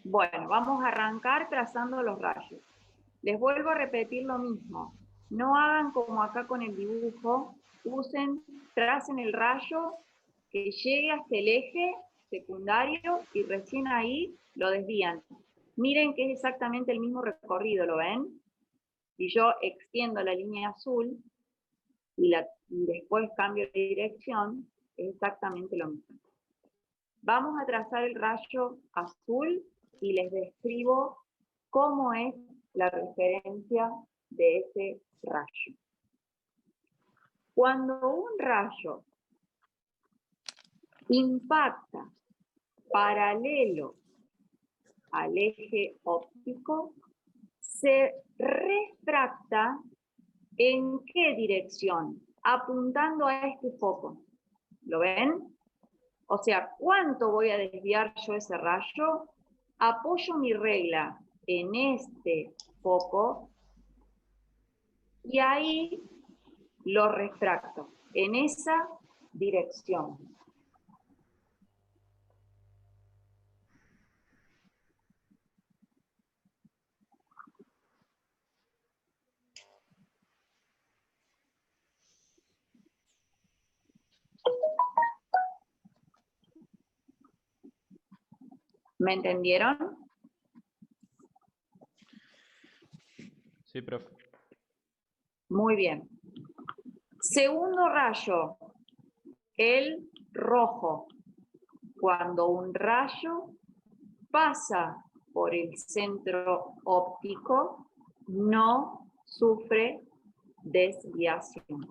Bueno, vamos a arrancar trazando los rayos. Les vuelvo a repetir lo mismo. No hagan como acá con el dibujo. Tracen el rayo que llegue hasta el eje secundario y recién ahí lo desvían. Miren que es exactamente el mismo recorrido, ¿lo ven? Si yo extiendo la línea azul y después cambio de dirección, es exactamente lo mismo. Vamos a trazar el rayo azul y les describo cómo es la referencia de ese rayo. Cuando un rayo impacta paralelo al eje óptico, se refracta ¿en qué dirección? Apuntando a este foco. ¿Lo ven? O sea, ¿cuánto voy a desviar yo ese rayo? Apoyo mi regla en este foco y ahí lo refracto en esa dirección. ¿Me entendieron? Sí, profe. Muy bien. Segundo rayo, el rojo. Cuando un rayo pasa por el centro óptico no sufre desviación.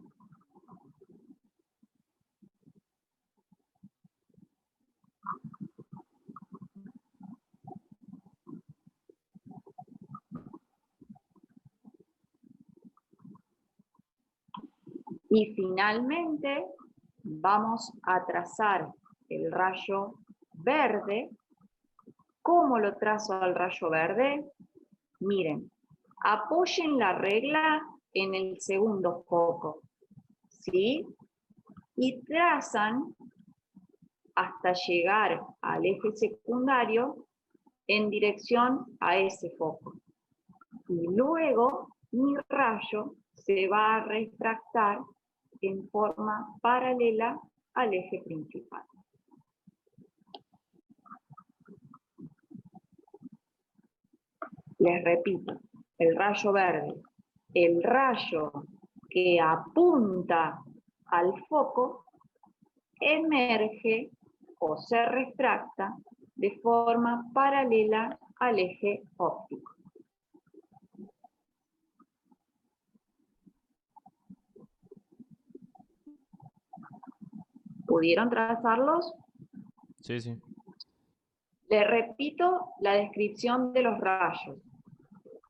Y finalmente vamos a trazar el rayo verde. ¿Cómo lo trazo al rayo verde? Miren, apoyen la regla en el segundo foco, ¿sí? Y trazan hasta llegar al eje secundario en dirección a ese foco. Y luego mi rayo se va a refractar en forma paralela al eje principal. Les repito, el rayo verde, el rayo que apunta al foco, emerge o se refracta de forma paralela al eje óptico. ¿Pudieron trazarlos? Sí, sí. Les repito la descripción de los rayos.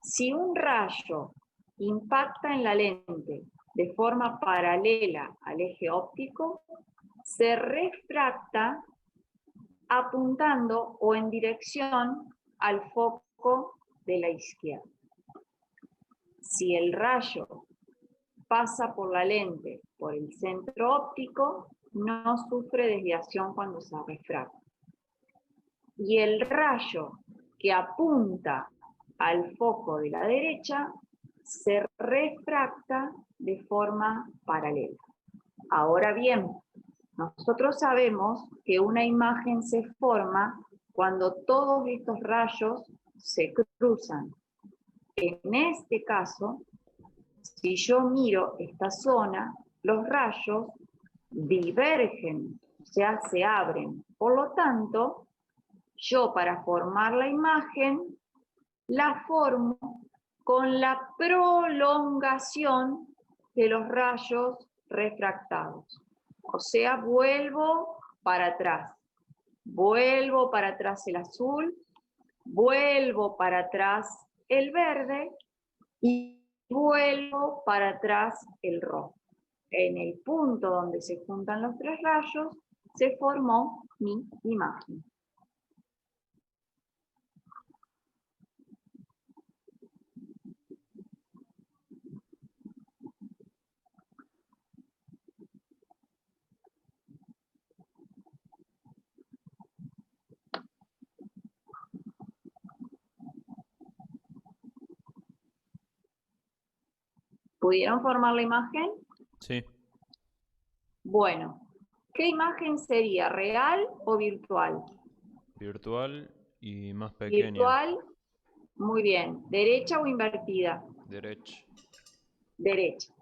Si un rayo impacta en la lente de forma paralela al eje óptico, se refracta apuntando o en dirección al foco de la izquierda. Si el rayo pasa por la lente por el centro óptico, no sufre desviación cuando se refracta. Y el rayo que apunta al foco de la derecha se refracta de forma paralela. Ahora bien, nosotros sabemos que una imagen se forma cuando todos estos rayos se cruzan. En este caso, si yo miro esta zona, los rayos divergen, o sea, se abren. Por lo tanto, yo para formar la imagen, la formo con la prolongación de los rayos refractados. O sea, vuelvo para atrás el azul, vuelvo para atrás el verde y vuelvo para atrás el rojo. En el punto donde se juntan los tres rayos, se formó mi imagen. ¿Pudieron formar la imagen? Sí. Bueno, ¿qué imagen sería? ¿Real o virtual? Virtual y más pequeña. Virtual, muy bien. ¿Derecha o invertida? Derecha. Derecha.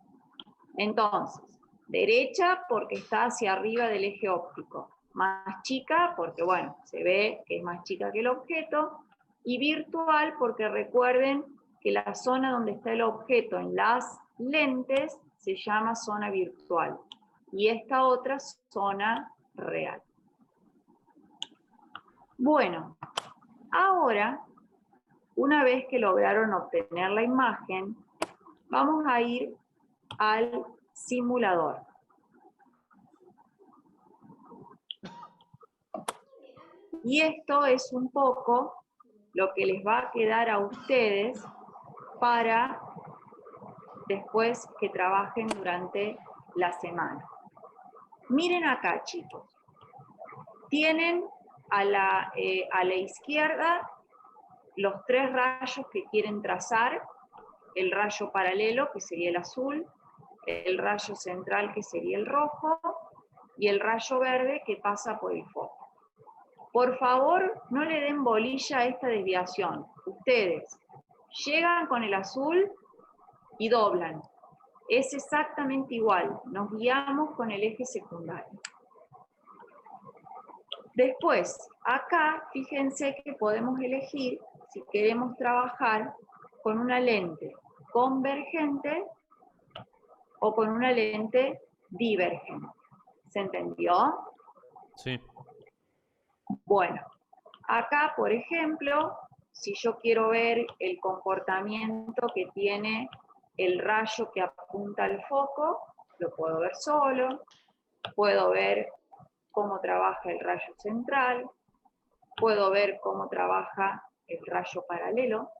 Entonces, derecha porque está hacia arriba del eje óptico. Más chica porque, bueno, se ve que es más chica que el objeto. Y virtual porque recuerden que la zona donde está el objeto en las lentes se llama zona virtual. Y esta otra zona real. Bueno, ahora, una vez que lograron obtener la imagen, vamos a ir al simulador. Y esto es un poco lo que les va a quedar a ustedes para después que trabajen durante la semana. Miren acá, chicos. Tienen a la izquierda los tres rayos que quieren trazar, el rayo paralelo, que sería el azul, el rayo central, que sería el rojo, y el rayo verde, que pasa por el foco. Por favor, no le den bolilla a esta desviación. Ustedes llegan con el azul y doblan. Es exactamente igual, nos guiamos con el eje secundario. Después, acá, fíjense que podemos elegir si queremos trabajar con una lente convergente o con una lente divergente. ¿Se entendió? Sí. Bueno, acá, por ejemplo, si yo quiero ver el comportamiento que tiene el rayo que apunta al foco, lo puedo ver solo. Puedo ver cómo trabaja el rayo central. Puedo ver cómo trabaja el rayo paralelo.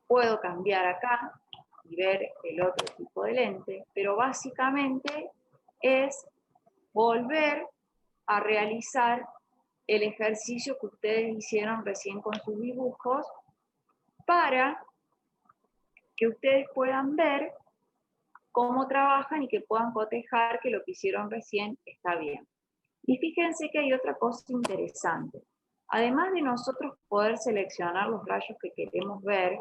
Puedo cambiar acá y ver el otro tipo de lente, pero básicamente es volver a realizar el ejercicio que ustedes hicieron recién con sus dibujos para que ustedes puedan ver cómo trabajan y que puedan cotejar que lo que hicieron recién está bien. Y fíjense que hay otra cosa interesante. Además de nosotros poder seleccionar los rayos que queremos ver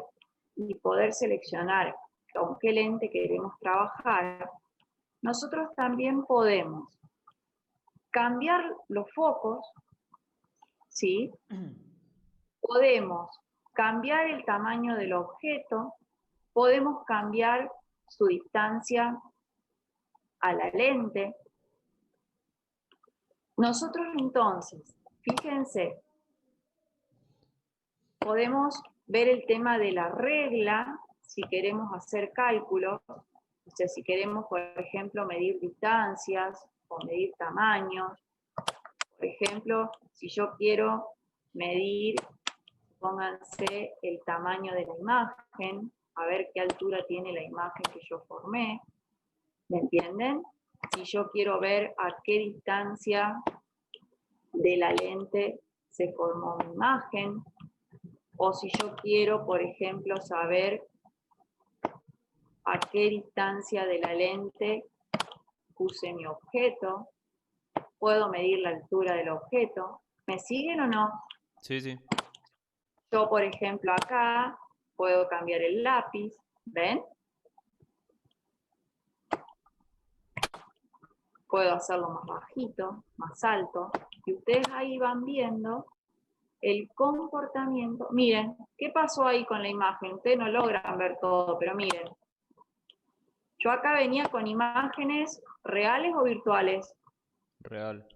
y poder seleccionar con qué lente queremos trabajar, nosotros también podemos cambiar los focos, ¿sí? Podemos cambiar el tamaño del objeto, podemos cambiar su distancia a la lente. Nosotros entonces, fíjense, podemos ver el tema de la regla, si queremos hacer cálculos, o sea, si queremos, por ejemplo, medir distancias o medir tamaños. Por ejemplo, si yo quiero medir, pónganse el tamaño de la imagen, a ver qué altura tiene la imagen que yo formé, ¿me entienden? Si yo quiero ver a qué distancia de la lente se formó mi imagen, o si yo quiero, por ejemplo, saber a qué distancia de la lente puse mi objeto, puedo medir la altura del objeto. ¿Me siguen o no? Sí, sí. Yo, por ejemplo, acá puedo cambiar el lápiz, ¿ven? Puedo hacerlo más bajito, más alto, y ustedes ahí van viendo el comportamiento. Miren, ¿qué pasó ahí con la imagen? Ustedes no logran ver todo, pero miren. Yo acá venía con imágenes reales o virtuales. Real.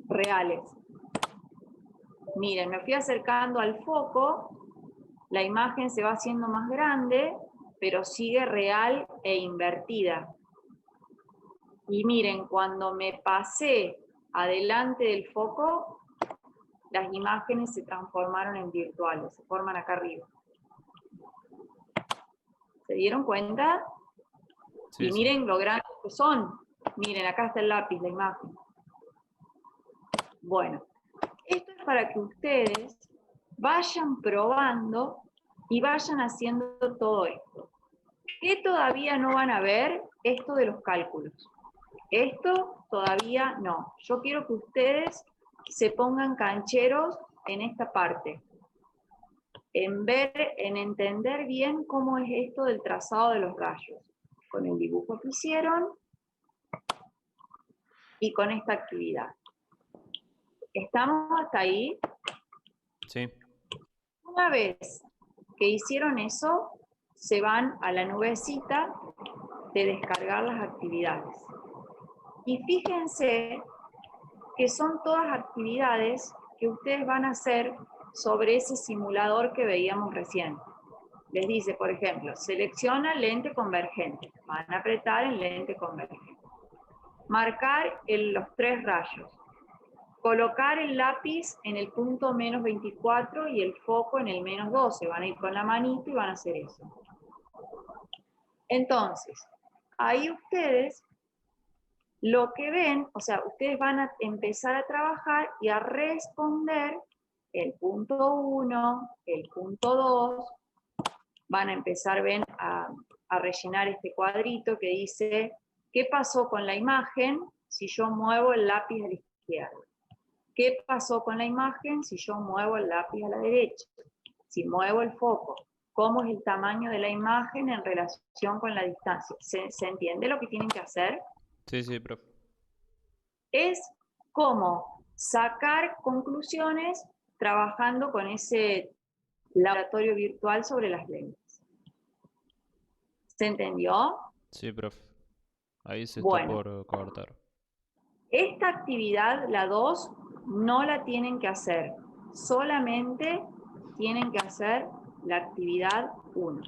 Reales. Miren, me fui acercando al foco, la imagen se va haciendo más grande, pero sigue real e invertida. Y miren, cuando me pasé adelante del foco, las imágenes se transformaron en virtuales, se forman acá arriba. ¿Se dieron cuenta? Sí, Y miren lo grandes que son. Miren, acá está el lápiz, la imagen. Bueno, esto es para que ustedes vayan probando y vayan haciendo todo esto. ¿Qué todavía no van a ver? Esto de los cálculos. Esto todavía no. Yo quiero que ustedes se pongan cancheros en esta parte. En ver, en entender bien cómo es esto del trazado de los rayos. Con el dibujo que hicieron y con esta actividad. ¿Estamos hasta ahí? Sí. Una vez que hicieron eso, se van a la nubecita de descargar las actividades. Y fíjense que son todas actividades que ustedes van a hacer sobre ese simulador que veíamos recién. Les dice, por ejemplo, selecciona lente convergente. Van a apretar en lente convergente. Marcar los 3 rayos. Colocar el lápiz en el punto menos 24 y el foco en el menos 12. Van a ir con la manito y van a hacer eso. Entonces, ahí ustedes lo que ven, o sea, ustedes van a empezar a trabajar y a responder el punto 1, el punto 2. Van a empezar, ven, a rellenar este cuadrito que dice, ¿qué pasó con la imagen si yo muevo el lápiz a la izquierda? ¿Qué pasó con la imagen si yo muevo el lápiz a la derecha? Si muevo el foco, ¿cómo es el tamaño de la imagen en relación con la distancia? ¿Se entiende lo que tienen que hacer? Sí, sí, profe. Es como sacar conclusiones trabajando con ese laboratorio virtual sobre las lentes. ¿Se entendió? Sí, profe. Ahí se está Bueno. por cortar. Esta actividad, la 2, no la tienen que hacer. Solamente tienen que hacer la actividad 1.